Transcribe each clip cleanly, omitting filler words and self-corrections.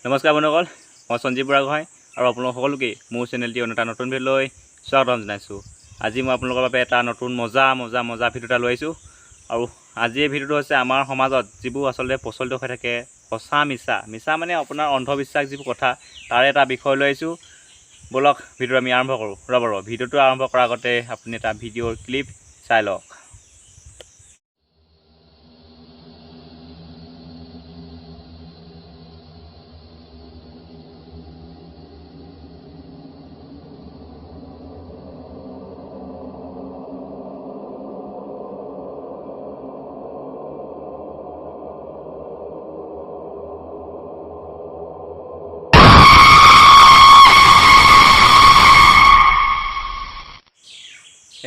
নমস্কাৰ বন্ধুসকল, মই সঞ্জীৱ বুঢ়াগোহাঁই আৰু আপোনালোক সকলোকে মোৰ চেনেলটি এটা নতুন ভিডিঅ'লৈ স্বাগতম জনাইছোঁ। আজি মই আপোনালোকৰ বাবে এটা নতুন মজা ভিডিঅ' এটা লৈ আহিছোঁ। আৰু আজি এই ভিডিঅ'টো হৈছে আমাৰ সমাজত যিবোৰ আচলতে প্ৰচলিত হৈ থাকে সঁচা মিছা মানে আপোনাৰ অন্ধবিশ্বাস যিবোৰ কথা তাৰে এটা বিষয় লৈ আহিছোঁ। বলক ভিডিঅ'টো আমি আৰম্ভ কৰোঁ। ৰ'ব ভিডিঅ'টো আৰম্ভ কৰাৰ আগতে আপুনি এটা ভিডিঅ'ৰ ক্লিপ চাই লওক।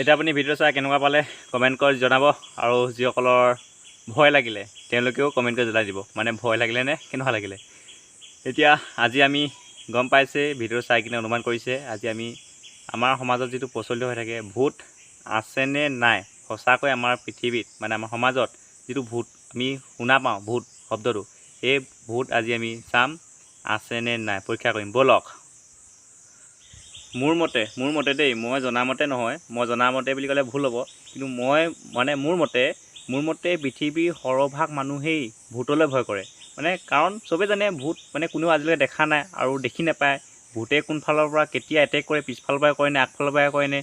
এতিয়া আপুনি ভিডিঅ' চাই কেনেকুৱা পালে কমেণ্ট কৰি জনাব, আৰু যিসকলৰ ভয় লাগিলে তেওঁলোকেও কমেণ্ট কৰি জনাই দিব, মানে ভয় লাগিলে নে কেনেকুৱা লাগিলে। এতিয়া আজি আমি গম পাইছে ভিডিঅ' চাই কিনে অনুমান কৰিছে, আজি আমি আমাৰ সমাজত যিটো প্ৰচলিত হৈ থাকে ভূত আছেনে নাই, সঁচাকৈ আমাৰ পৃথিৱীত মানে আমাৰ সমাজত যিটো ভূত আমি শুনা পাওঁ ভূত শব্দটো, এই ভূত আজি আমি চাম আছেনে নাই পৰীক্ষা কৰিম। ব'লক। মোৰ মতে দেই, মই জনামতে নহয়, মই জনামতে বুলি ক'লে ভুল হ'ব, কিন্তু মোৰ মতে পৃথিৱীৰ সৰহভাগ মানুহেই ভূতলৈ ভয় কৰে। মানে কাৰণ চবেই জানে ভূত মানে কোনেও আজিলৈকে দেখা নাই আৰু দেখি নাপায়। ভূতে কোনফালৰ পৰা কেতিয়া এটেক কৰে, পিছফালৰ পৰা কৰে নে আগফালৰ পৰা কৰে নে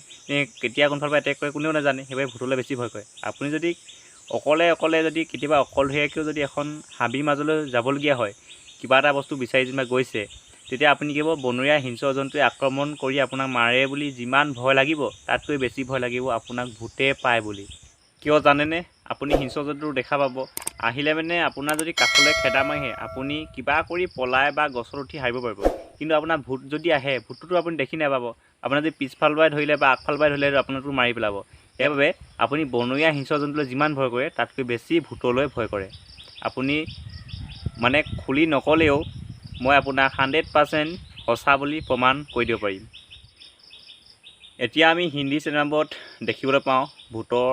কেতিয়া কোনফালৰ পৰা এটেক কৰে কোনেও নাজানে, সেইবাবে ভূতলৈ বেছি ভয় কৰে। আপুনি যদি অকলে যদি কেতিয়াবা অকলশৰীয়াকৈও যদি এখন হাবিৰ মাজলৈ যাবলগীয়া হয়, কিবা এটা বস্তু বিচাৰি যেনিবা গৈছে, তেতিয়া আপুনি কি হ'ব, বনৰীয়া হিংস্ৰ জন্তুৱে আক্ৰমণ কৰি আপোনাক মাৰে বুলি যিমান ভয় লাগিব তাতকৈ বেছি ভয় লাগিব আপোনাক ভূতে পায় বুলি। কিয় জানেনে? আপুনি হিংস্ৰ জন্তু দেখা পাব, আহিলে মানে আপোনাৰ যদি কাষলৈ খেদা মাৰিহে আপুনি কিবা কৰি পলাই বা গছত উঠি হাৰিব পাৰিব। কিন্তু আপোনাৰ ভূত যদি আহে, ভূতটোতো আপুনি দেখি নাপাব, আপোনাৰ যদি পিছফালৰ পৰাই ধৰিলে বা আগফালৰ পৰাই ধৰিলে আপোনাকতো মাৰি পেলাব। সেইবাবে আপুনি বনৰীয়া হিংস্ৰ জন্তুলৈ যিমান ভয় কৰে তাতকৈ বেছি ভূতলৈ ভয় কৰে। আপুনি মানে খুলি নক'লেও মই আপোনাক 100% সঁচা বুলি প্ৰমাণ কৰি দিব পাৰিম। এতিয়া আমি হিন্দী চিনেমাবোৰত দেখিবলৈ পাওঁ ভূতৰ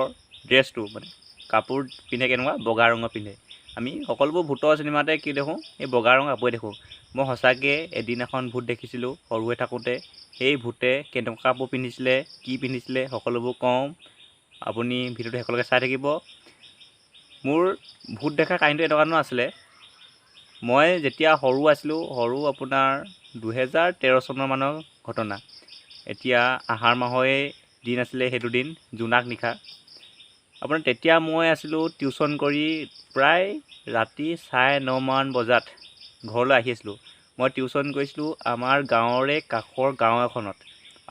ড্ৰেছটো, মানে কাপোৰ পিন্ধে কেনেকুৱা বগা ৰঙৰ পিন্ধে। আমি সকলোবোৰ ভূতৰ চিনেমাতে কি দেখোঁ, এই বগা ৰঙৰ কাপোৰে দেখোঁ। মই সঁচাকৈ এদিন এখন ভূত দেখিছিলোঁ সৰু হৈ থাকোঁতে। সেই ভূতে কেনেকুৱা কাপোৰ পিন্ধিছিলে, কি পিন্ধিছিলে সকলোবোৰ কওঁ, আপুনি ভিডিঅ'টো শেষলৈকে চাই থাকিব। মোৰ ভূত দেখা কাহিনীটো এনেকুৱা ধৰণৰ আছিলে। মই যেতিয়া সৰু আছিলোঁ, আপোনাৰ 2013 চনৰ মানৰ ঘটনা। এতিয়া আহাৰ মাহৰে দিন আছিলে, সেইটো দিন জোনাক নিশা। আপোনাৰ তেতিয়া মই আছিলোঁ টিউশ্যন কৰি, প্ৰায় ৰাতি 9:30 মান বজাত ঘৰলৈ আহি আছিলোঁ। মই টিউশ্যন কৰিছিলোঁ আমাৰ গাঁৱৰে কাষৰ গাঁও এখনত,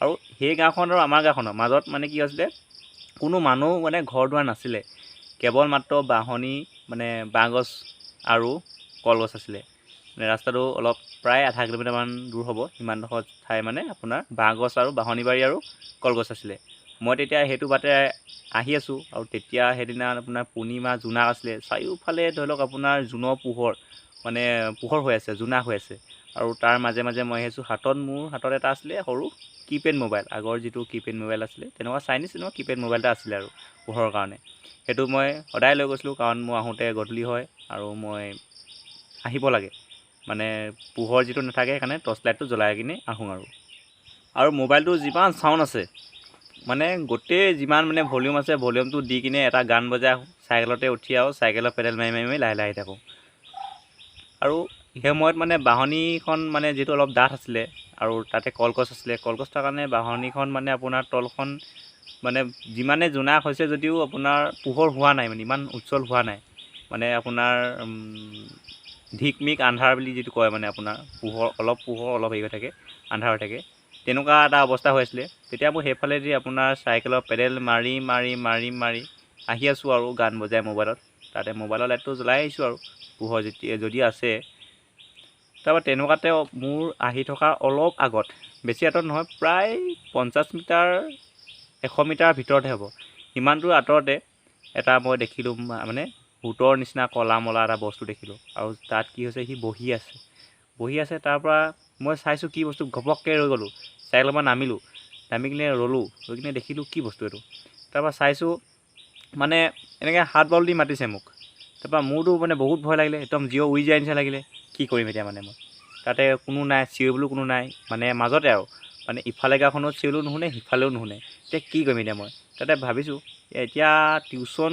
আৰু সেই গাঁওখন আৰু আমাৰ গাঁওখনৰ মাজত মানে কি হৈছিলে, কোনো মানুহ মানে ঘৰ দুৱাৰ নাছিলে, কেৱল মাত্ৰ বাঁহনি মানে বাঁহগছ আৰু কলগছ আছিলে। মানে ৰাস্তাটো অলপ প্ৰায় আধা কিলোমিটাৰমান দূৰ হ'ব, সিমানডোখৰ ঠাই মানে আপোনাৰ বাঁহগছ আৰু বাঁহনি বাৰী আৰু কলগছ আছিলে। মই তেতিয়া সেইটো বাটে আহি আছোঁ, আৰু তেতিয়া সেইদিনা আপোনাৰ পূৰ্ণিমা জোনাক আছিলে, চাৰিওফালে ধৰি লওক আপোনাৰ জোনৰ পোহৰ, মানে পোহৰ হৈ আছে, জোনাক হৈ আছে। আৰু তাৰ মাজে মাজে মই আহি আছোঁ, মোৰ হাতত এটা আছিলে সৰু কিপেড মোবাইল, আগৰ যিটো কিপেড মোবাইল আছিলে, তেনেকুৱা চাইনিজ কিপেড মোবাইল এটা আছিলে আৰু পোহৰৰ কাৰণে। সেইটো মই সদায় লৈ গৈছিলোঁ, কাৰণ মই আহোঁতে গধূলি হয় আৰু মই আহিব লাগে, মানে পোহৰ যিটো নাথাকে, সেইকাৰণে টৰ্চ লাইটটো জ্বলাই কিনে আহোঁ। আৰু মোবাইলটোৰ যিমান চাউণ্ড আছে, মানে গোটেই যিমান মানে ভলিউম আছে, ভলিউমটো দি কিনে এটা গান বজাই আহোঁ, চাইকেলতে উঠি আৰু চাইকেলৰ পেডেল মাৰি লাহে আহি থাকোঁ। আৰু সেই সময়ত মানে বাঁহনিখন মানে যিটো অলপ ডাঠ আছিলে, আৰু তাতে কলগছ আছিলে, কলগছ থকাৰ কাৰণে বাঁহনিখন মানে আপোনাৰ তলখন মানে যিমানে জোনাক হৈছে যদিও আপোনাৰ পোহৰ হোৱা নাই, মানে ইমান উজ্জ্বল হোৱা নাই, মানে আপোনাৰ ঢিকমিক আন্ধাৰ বুলি যিটো কয়, মানে আপোনাৰ পোহৰ অলপ হেৰি হৈ থাকে, আন্ধাৰ হৈ থাকে, তেনেকুৱা এটা অৱস্থা হৈ আছিলে। তেতিয়া মই সেইফালেদি আপোনাৰ চাইকেলৰ পেডেল মাৰি আহি আছোঁ আৰু গান বজাই মোবাইলত, তাতে মোবাইলৰ লাইটটো জ্বলাই আহিছোঁ আৰু পোহৰ যদি আছে। তাৰপৰা তেনেকুৱাতে মোৰ আহি থকা অলপ আগত, বেছি আঁতৰত নহয়, প্ৰায় 50 মিটাৰ 100 মিটাৰ ভিতৰতে হ'ব, সিমান দূৰ আঁতৰতে এটা মই দেখিলোঁ, মানে ভূতৰ নিচিনা ক'লা মলা এটা বস্তু দেখিলোঁ। আৰু তাত কি হৈছে, সি বহি আছে। তাৰপৰা মই চাইছোঁ কি বস্তু, ঘপককৈ ৰৈ গ'লোঁ, চাইকেলৰ পৰা নামি কিনে ৰৈ কিনে দেখিলোঁ কি বস্তু এইটো। তাৰপৰা চাইছোঁ মানে এনেকৈ হাত বল দি মাতিছে মোক। তাৰপৰা মোৰতো মানে বহুত ভয় লাগিলে, একদম জিৰ উৰি যায় নিচিনা লাগিলে, কি কৰিম এতিয়া মানে মই। তাতে কোনো নাই, চিঞৰিবলৈও কোনো নাই, মানে মাজতে আৰু মানে ইফালে গাঁওখনত চিঞৰিলেও নুশুনে, সিফালেও নুশুনে। এতিয়া কি কৰিম এতিয়া মই তাতে ভাবিছোঁ, এতিয়া টিউশ্যন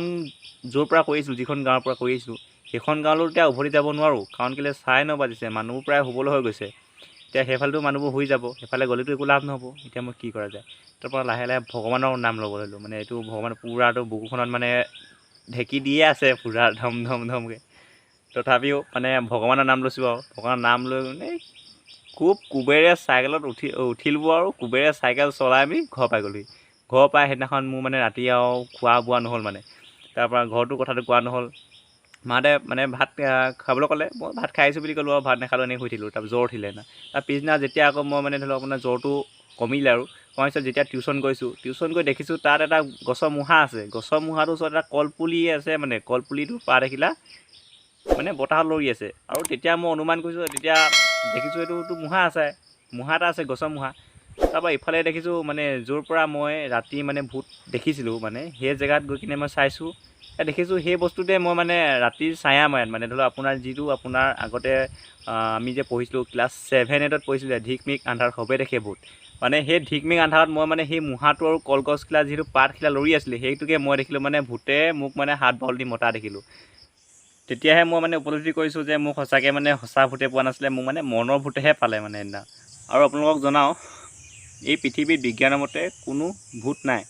য'ৰ পৰা কৰি আছিলোঁ, যিখন গাঁৱৰ পৰা কৰি আছিলোঁ, সেইখন গাঁৱলৈও এতিয়া উভতি যাব নোৱাৰোঁ, কাৰণ কেলৈ 9:30 বাজিছে, মানুহবোৰ প্ৰায় শুবলৈ হৈ গৈছে। এতিয়া সেইফালেতো মানুহবোৰ শুই যাব, সেইফালে গ'লেতো একো লাভ নহ'ব। এতিয়া মই কি কৰা যায়, তাৰপৰা লাহে লাহে ভগৱানৰ নাম ল'ব ল'লোঁ। মানে এইটো ভগৱান পূৰাটো বুকুখনত মানে ঢেঁকী দিয়ে আছে পূৰা ধম ধম ধমকৈ। তথাপিও মানে ভগৱানৰ নাম লৈছোঁ আৰু ভগৱানৰ নাম লৈ মানে খুব কোবেৰে চাইকেলত উঠিলোঁ আৰু কোবেৰে চাইকেল চলাই আমি ঘৰ পাই গ'লোহি। ঘৰ পাই সেইদিনাখন মোৰ মানে ৰাতি আৰু খোৱা বোৱা নহ'ল মানে। তাৰপৰা ঘৰতো কথাটো কোৱা নহ'ল। মাহঁতে মানে ভাত খাবলৈ ক'লে, মই ভাত খাই আহিছোঁ বুলি ক'লোঁ আৰু ভাত নাখালোঁ, এনেই শুই থাকিলোঁ। তাৰপৰা জ্বৰ উঠিলে না, তাৰ পিছদিনা যেতিয়া আকৌ মই মানে ধৰি লওক আপোনাৰ জ্বৰটো কমিলে আৰু কমাৰ পিছত যেতিয়া টিউশ্যন গৈছোঁ, টিউশ্যন গৈ দেখিছোঁ তাত এটা গছৰ মূঢ়া আছে, গছৰ মূঢ়াটোৰ ওচৰত এটা কলপুলি আছে, মানে কলপুলিটো পাত এখিলা মানে বতাহত লৰি আছে। আৰু তেতিয়া মই অনুমান কৰিছোঁ, তেতিয়া দেখিছোঁ এইটোতো মূঢ়া আছে, মূঢ়া এটা আছে, গছৰ মূঢ়া। তাৰপৰা ইফালে দেখিছোঁ মানে য'ৰ পৰা মই ৰাতি মানে ভূত দেখিছিলোঁ, মানে সেই জেগাত গৈ কিনে মই চাইছোঁ, দেখিছোঁ সেই বস্তুটোৱে মই মানে ৰাতিৰ ছায়াময়ত মানে ধৰি লওক আপোনাৰ যিটো আপোনাৰ আগতে আমি যে পঢ়িছিলোঁ ক্লাছ 7-8ত পঢ়িছিলোঁ, ঢিকমিক আন্ধাৰত সবে দেখে ভূত, মানে সেই ঢিকমিক আন্ধাৰত মই মানে সেই মূঢ়াটো আৰু কলগছখিলা যিটো পাতখিলা লৰি আছিলে, সেইটোকে মই দেখিলোঁ, মানে ভূতে মোক মানে হাত বল দি মতা দেখিলোঁ। তেতিয়াহে মই মানে উপলব্ধি কৰিছোঁ যে মোক সঁচাকৈ মানে সঁচা ভূতে পোৱা নাছিলে, মোক মানে মনৰ ভূতেহে পালে মানে সেইদিনা। আৰু আপোনালোকক জনাওঁ, এই পৃথিৱীত বিজ্ঞানৰ মতে কোনো ভূত নাই।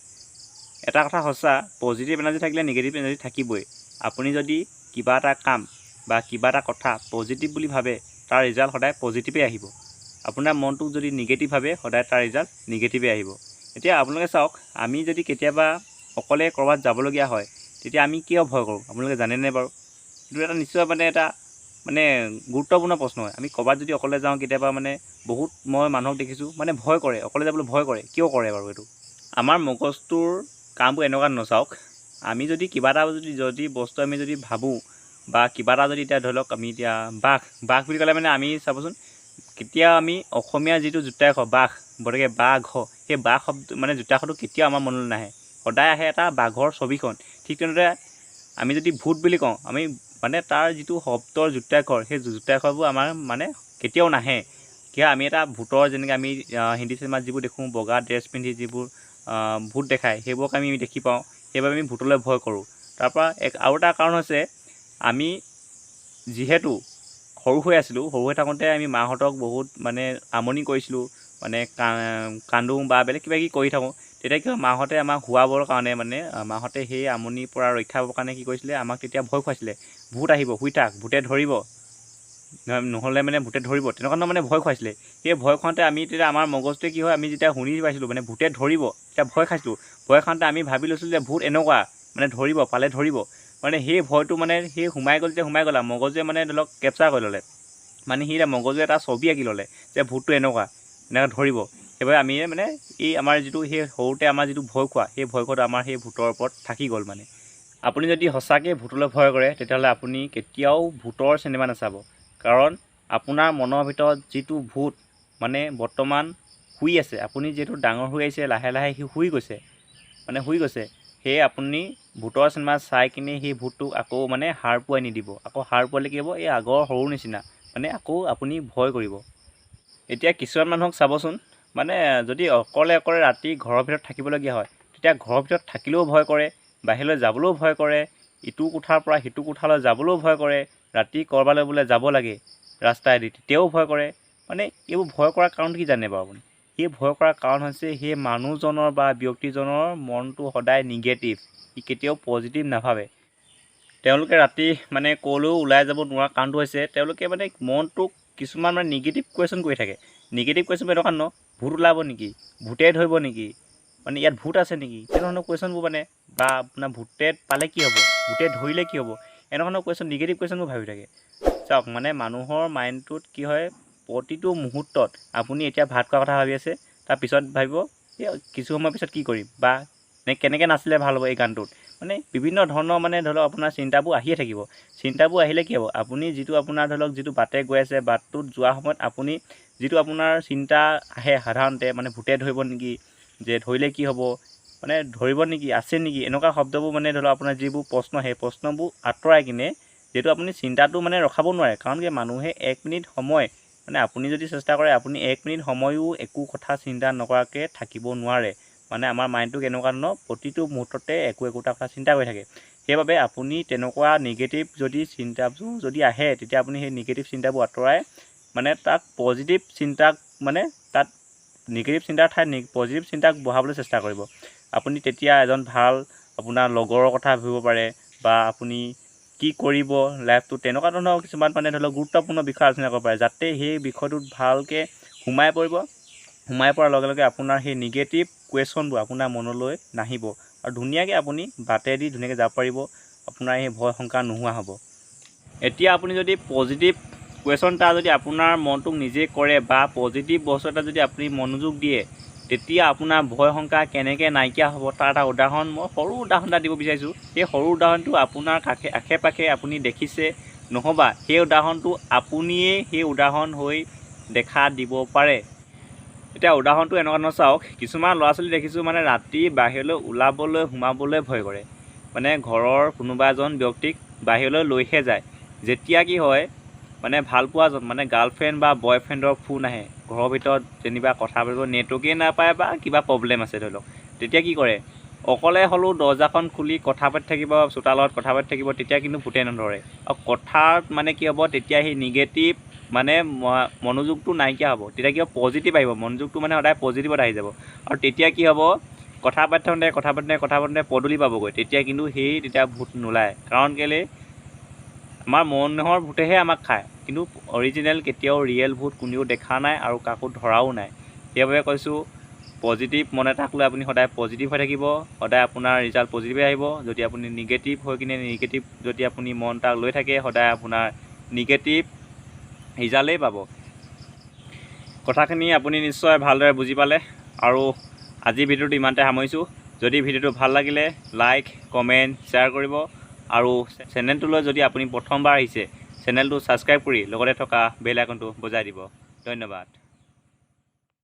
এটা কথা সঁচা, পজিটিভ এনাৰ্জি থাকিলে নিগেটিভ এনাৰ্জি থাকিবই। আপুনি যদি কিবা এটা কাম বা কিবা এটা কথা পজিটিভ বুলি ভাবে, তাৰ ৰিজাল্ট সদায় পজিটিভেই আহিব। আপোনাৰ মনটোক যদি নিগেটিভ ভাবে, সদায় তাৰ ৰিজাল্ট নিগেটিভেই আহিব। এতিয়া আপোনালোকে চাওক, আমি যদি কেতিয়াবা অকলে ক'ৰবাত যাবলগীয়া হয়, তেতিয়া আমি কিয় ভয় কৰোঁ আপোনালোকে জানেনে বাৰু? এইটো এটা নিশ্চয় মানে এটা মানে গুৰুত্বপূৰ্ণ প্ৰশ্ন হয়। আমি ক'ৰবাত যদি অকলে যাওঁ কেতিয়াবা মানে বহুত মই মানুহক দেখিছোঁ মানে ভয় কৰে, অকলে যাবলৈ ভয় কৰে। কিয় কৰে বাৰু এইটো? আমাৰ মগজটোৰ কামবোৰ এনেকুৱা নচাওক, আমি যদি কিবা এটা যদি বস্তু আমি যদি ভাবোঁ বা কিবা এটা যদি এতিয়া ধৰি লওক আমি এতিয়া বাঘ বুলি ক'লে মানে আমি চাবচোন, কেতিয়া আমি অসমীয়া যিটো যুক্তাক্ষৰ বাঘ, গতিকে বাঘ সেই বাঘ শব্দ মানে যুক্তাক্ষৰটো কেতিয়াও আমাৰ মনলৈ নাহে, সদায় আহে এটা বাঘৰ ছবিখন। ঠিক তেনেদৰে আমি যদি ভূত বুলি কওঁ, আমি মানে তাৰ যিটো শব্দৰ যুক্তাক্ষৰ, সেই যুক্তাক্ষৰবোৰ আমাৰ মানে কেতিয়াও নাহে। কিয় আমি এটা ভূতৰ যেনেকৈ আমি হিন্দী চিনেমাত যিবোৰ দেখোঁ বগা ড্ৰেছ পিন্ধি যিবোৰ ভূত দেখায়, সেইবোৰক আমি দেখি পাওঁ, সেইবাবে আমি ভূতলৈ ভয় কৰোঁ। তাৰপৰা আৰু এটা কাৰণ হৈছে, আমি যিহেতু সৰু হৈ আছিলোঁ, সৰু হৈ থাকোঁতে আমি মাহঁতক বহুত মানে আমনি কৰিছিলোঁ, মানে কান্দোঁ বা বেলেগ কিবা কিবি কৰি থাকোঁ। তেতিয়া কি হয়, মাহঁতে আমাক শুৱাবৰ কাৰণে মানে মাহঁতে সেই আমনিৰ পৰা ৰক্ষা পাবৰ কাৰণে কি কৰিছিলে, আমাক তেতিয়া ভয় খুৱাইছিলে। ভূত আহিব, শুই থাক, ভূতে ধৰিব, নহ'লে মানে ভূতে ধৰিব, তেনেকুৱা ধৰণৰ মানে ভয় খুৱাইছিলে। সেই ভয় খুৱাওঁতে আমি তেতিয়া আমাৰ মগজটোৱে কি হয়, আমি যেতিয়া শুনি পাইছিলোঁ মানে ভূতে ধৰিব, তেতিয়া ভয় খাইছিলোঁ। ভয় খাওঁতে আমি ভাবি লৈছিলোঁ যে ভূত এনেকুৱা মানে ধৰিব, পালে ধৰিব, মানে সেই ভয়টো মানে সেই সোমাই গ'ল আৰু মগজুৱে মানে ধৰি লওক কেপচাৰ কৰি ল'লে, মানে সি মগজুৱে এটা ছবি আঁকি ল'লে যে ভূতটো এনেকুৱা ধৰিব। সেইবাবে আমি মানে এই আমাৰ যিটো সেই সৰুতে আমাৰ যিটো ভয় খোৱা, সেই ভয় খোৱাটো আমাৰ সেই ভূতৰ ওপৰত থাকি গ'ল মানে। আপুনি যদি সঁচাকৈ ভূতলৈ ভয় কৰে, তেতিয়াহ'লে আপুনি কেতিয়াও ভূতৰ চিনেমা নাচাব, কাৰণ আপোনাৰ মনৰ ভিতৰত যিটো ভূত মানে বৰ্তমান শুই আছে, আপুনি যিহেতু ডাঙৰ হৈ আহিছে, লাহে লাহে সি শুই গৈছে, সেয়ে আপুনি ভূতৰ চিনেমা চাই কিনে সেই ভূতটোক আকৌ মানে সাৰ পুৱাই নিদিব। আকৌ সাৰ পুৱালে কি হ'ব, এই আগৰ সৰু নিচিনা মানে আকৌ আপুনি ভয় কৰিব। এতিয়া কিছুমান মানুহক চাবচোন, মানে যদি অকলে ৰাতি ঘৰৰ ভিতৰত থাকিবলগীয়া হয়, তেতিয়া ঘৰৰ ভিতৰত থাকিলেও ভয় কৰে, বাহিৰলৈ যাবলৈও ভয় কৰে, ইটো কোঠাৰ পৰা সিটো কোঠালৈ যাবলৈও ভয় কৰে, ৰাতি ক'ৰবালৈ বোলে যাব লাগে ৰাস্তাইদি তেতিয়াও ভয় কৰে। মানে এইবোৰ ভয় কৰাৰ কাৰণ কি জানে বাৰু আপুনি? সেই ভয় কৰাৰ কাৰণ হৈছে সেই মানুহজনৰ বা ব্যক্তিজনৰ মনটো সদায় নিগেটিভ, সি কেতিয়াও পজিটিভ নাভাবে। তেওঁলোকে ৰাতি মানে ক'লৈও ওলাই যাব নোৱাৰা কাৰণটো হৈছে তেওঁলোকে মানে মনটোক কিছুমান মানে নিগেটিভ কুৱেশ্যন কৰি থাকে। নিগেটিভ কুৱেশ্যনবোৰ এনেকুৱা ন, ভূত ওলাব নেকি, ভূতে ধৰিব নেকি, মানে ইয়াত ভূত আছে নেকি, তেনেধৰণৰ কুৱেশ্যনবোৰ মানে, বা আপোনাৰ ভূতে পালে কি হ'ব, ভূতে ধৰিলে কি হ'ব, এনেকুৱা ধৰণৰ কুৱেশ্যন, নিগেটিভ কুৱেশ্যনবোৰ ভাবি থাকে। চাওক, মানে মানুহৰ মাইণ্ডটোত কি হয়, প্ৰতিটো মুহূৰ্তত আপুনি এতিয়া ভাত খোৱাৰ কথা ভাবি আছে, তাৰপিছত ভাবিব কিছু সময়ৰ পিছত কি কৰিম, বা কেনেকৈ নাচিলে ভাল হ'ব এই গানটোত, মানে বিভিন্ন ধৰণৰ মানে ধৰি লওক আপোনাৰ চিন্তাবোৰ আহিয়ে থাকিব। চিন্তাবোৰ আহিলে কি হ'ব, আপুনি যিটো আপোনাৰ ধৰি লওক যিটো বাটে গৈ আছে, বাটটোত যোৱা সময়ত আপুনি যিটো আপোনাৰ চিন্তা আহে সাধাৰণতে, মানে ভূতে ধৰিব নেকি, যে ধৰিলে কি হ'ব, মানে ধৰিব নেকি, আছে নেকি, এনেকুৱা শব্দবোৰ মানে ধৰি লওক আপোনাৰ যিবোৰ প্ৰশ্ন, সেই প্ৰশ্নবোৰ আঁতৰাই কিনে যিহেতু আপুনি চিন্তাটো মানে ৰখাব নোৱাৰে, কাৰণ কি মানুহে 1 মিনিট সময় মানে আপুনি যদি চেষ্টা কৰে আপুনি 1 মিনিট সময়ো একো কথা চিন্তা নকৰাকৈ থাকিব নোৱাৰে। মানে আমাৰ মাইণ্ডটো কেনেকুৱা ধৰণৰ প্ৰতিটো মুহূৰ্ততে একোটা কথা চিন্তা কৰি থাকে। সেইবাবে আপুনি তেনেকুৱা নিগেটিভ যদি চিন্তাবোৰ যদি আহে তেতিয়া আপুনি সেই নিগেটিভ চিন্তাবোৰ আঁতৰাই মানে তাক পজিটিভ চিন্তাক মানে তাত নিগেটিভ চিন্তাৰ ঠাইত পজিটিভ চিন্তাক বহাবলৈ চেষ্টা কৰিব। আপুনি তেতিয়া এজন ভাল আপোনাৰ লগৰৰ কথা ভাবিব পাৰে বা আপুনি কি কৰিব লাইফটো তেনেকুৱা ধৰণৰ কিছুমান মানে ধৰি লওক গুৰুত্বপূৰ্ণ বিষয় আলোচনা কৰিব পাৰে, যাতে সেই বিষয়টোত ভালকৈ সোমাই পৰিব। সোমাই পৰাৰ লগে লগে আপোনাৰ সেই নিগেটিভ কুৱেশ্যনবোৰ আপোনাৰ মনলৈ নাহিব আৰু ধুনীয়াকৈ আপুনি বাটেদি ধুনীয়াকৈ যাব পাৰিব। আপোনাৰ সেই ভয় শংকা নোহোৱা হ'ব। এতিয়া আপুনি যদি পজিটিভ কুৱেশ্যন এটা যদি আপোনাৰ মনটোক নিজে কৰে বা পজিটিভ বস্তু এটা যদি আপুনি মনোযোগ দিয়ে, তেতিয়া আপোনাৰ ভয় শংকা কেনেকৈ নাইকিয়া হ'ব তাৰ এটা উদাহৰণ মই সৰু উদাহৰণ এটা দিব বিচাৰিছোঁ। সেই সৰু উদাহৰণটো আপোনাৰ আশে পাশে আপুনি দেখিছে নহ'বা সেই উদাহৰণটো আপুনিয়ে সেই উদাহৰণ হৈ দেখা দিব পাৰে। এতিয়া উদাহৰণটো এনেকুৱা ধৰণৰ চাওক, কিছুমান ল'ৰা ছোৱালী দেখিছোঁ মানে ৰাতি বাহিৰলৈ ওলাবলৈ সোমাবলৈ ভয় কৰে। মানে ঘৰৰ কোনোবা এজন ব্যক্তিক বাহিৰলৈ লৈহে যায়। যেতিয়া কি হয় মানে ভালপোৱাজন মানে গাৰ্লফ্ৰেণ্ড বা বয়ফ্ৰেণ্ডৰ ফোন আহে, ঘৰৰ ভিতৰত যেনিবা কথা পাতিব নেটৱৰ্কেই নাপায় বা কিবা প্ৰব্লেম আছে ধৰি লওক, তেতিয়া কি কৰে অকলে হ'লেও দৰ্জাখন খুলি কথা পাতি থাকিব, চোতালত কথা পাতি থাকিব। তেতিয়া কিন্তু ভূতে নধৰে আৰু কথাত মানে কি হ'ব তেতিয়া সেই নিগেটিভ মানে মনোযোগটো নাইকিয়া হ'ব। তেতিয়া কি হ'ব পজিটিভ আহিব, মনোযোগটো মানে সদায় পজিটিভত আহি যাব। আৰু তেতিয়া কি হ'ব কথা পাতি থাকোঁতে পদূলি পাবগৈ, তেতিয়া কিন্তু তেতিয়া ভূত নোলায়। কাৰণ কেলৈ আমাৰ মানুহৰ ভূতেহে আমাক খায়, কিন্তু অৰিজিনেল কেতিয়াও ৰিয়েল ভূত কোনেও দেখা নাই আৰু কাকো ধৰাও নাই। সেইবাবে কৈছোঁ পজিটিভ মন এটাক লৈ আপুনি সদায় পজিটিভ হৈ থাকিব, সদায় আপোনাৰ ৰিজাল্ট পজিটিভে আহিব। যদি আপুনি নিগেটিভ হৈ কিনে নিগেটিভ যদি আপুনি মন এটাক লৈ থাকে, সদায় আপোনাৰ নিগেটিভ ৰিজাল্টেই পাব। কথাখিনি আপুনি নিশ্চয় ভালদৰে বুজি পালে আৰু আজি ভিডিঅ'টো ইমানতে সামৰিছোঁ। যদি ভিডিঅ'টো ভাল লাগিলে লাইক কমেণ্ট শ্বেয়াৰ কৰিব আৰু চেনেলটোলৈ যদি আপুনি প্ৰথমবাৰ আহিছে চেনেলটো ছাবস্ক্ৰাইব কৰি লগতে থকা বেল আইকনটো বজাই দিব। ধন্যবাদ।